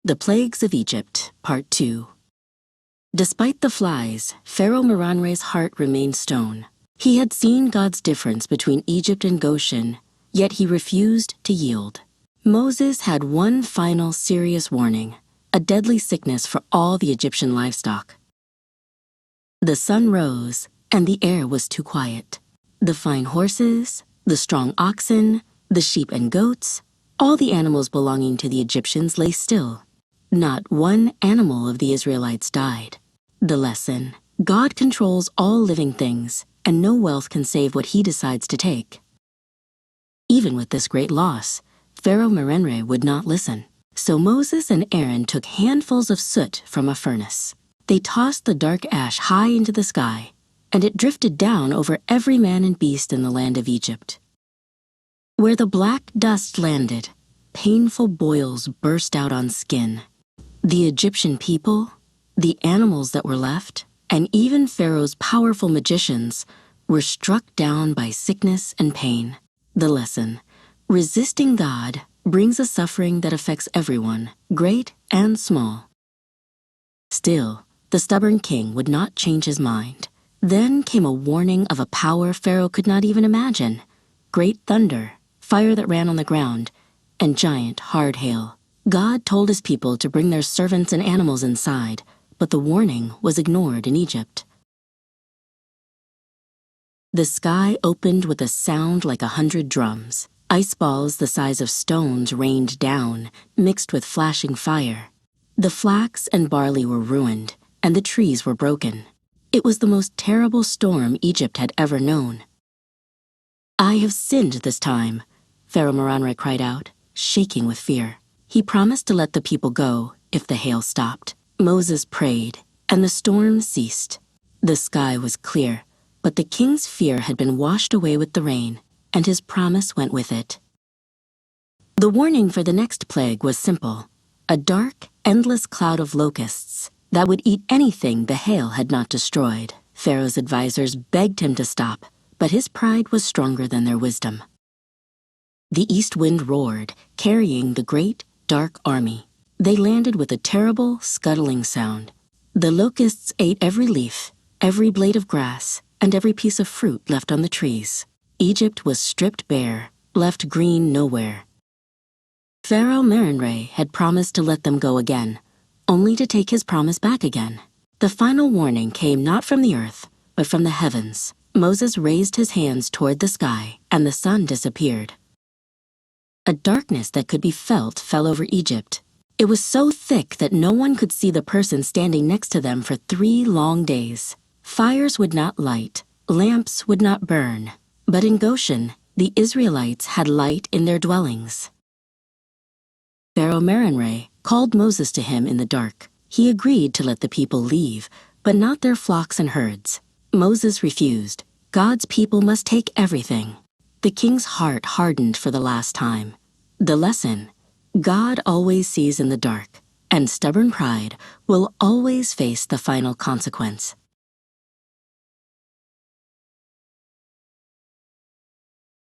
The Plagues of Egypt, Part 2. Despite the flies, Pharaoh Meronre's heart remained stone. He had seen God's difference between Egypt and Goshen, yet he refused to yield. Moses had one final serious warning, a deadly sickness for all the Egyptian livestock. The sun rose, and the air was too quiet. The fine horses, the strong oxen, the sheep and goats, all the animals belonging to the Egyptians lay still. Not one animal of the Israelites died. The lesson: God controls all living things, and no wealth can save what he decides to take. Even with this great loss, Pharaoh Meronre would not listen. So Moses and Aaron took handfuls of soot from a furnace. They tossed the dark ash high into the sky, and it drifted down over every man and beast in the land of Egypt. Where the black dust landed, painful boils burst out on skin. The Egyptian people, the animals that were left, and even Pharaoh's powerful magicians were struck down by sickness and pain. The lesson: resisting God brings a suffering that affects everyone, great and small. Still, the stubborn king would not change his mind. Then came a warning of a power Pharaoh could not even imagine: great thunder, fire that ran on the ground, and giant hard hail. God told his people to bring their servants and animals inside, but the warning was ignored in Egypt. The sky opened with a sound like 100 drums. Ice balls the size of stones rained down, mixed with flashing fire. The flax and barley were ruined, and the trees were broken. It was the most terrible storm Egypt had ever known. "I have sinned this time," Pharaoh Meronre cried out, shaking with fear. He promised to let the people go if the hail stopped. Moses prayed, and the storm ceased. The sky was clear, but the king's fear had been washed away with the rain, and his promise went with it. The warning for the next plague was simple: a dark, endless cloud of locusts that would eat anything the hail had not destroyed. Pharaoh's advisors begged him to stop, but his pride was stronger than their wisdom. The east wind roared, carrying the great, dark army. They landed with a terrible, scuttling sound. The locusts ate every leaf, every blade of grass, and every piece of fruit left on the trees. Egypt was stripped bare, left green nowhere. Pharaoh Meronre had promised to let them go again, only to take his promise back again. The final warning came not from the earth, but from the heavens. Moses raised his hands toward the sky, and the sun disappeared. A darkness that could be felt fell over Egypt. It was so thick that no one could see the person standing next to them for 3 long days. Fires would not light, lamps would not burn. But in Goshen, the Israelites had light in their dwellings. Pharaoh Meronre called Moses to him in the dark. He agreed to let the people leave, but not their flocks and herds. Moses refused. God's people must take everything. The king's heart hardened for the last time. The lesson: God always sees in the dark, and stubborn pride will always face the final consequence.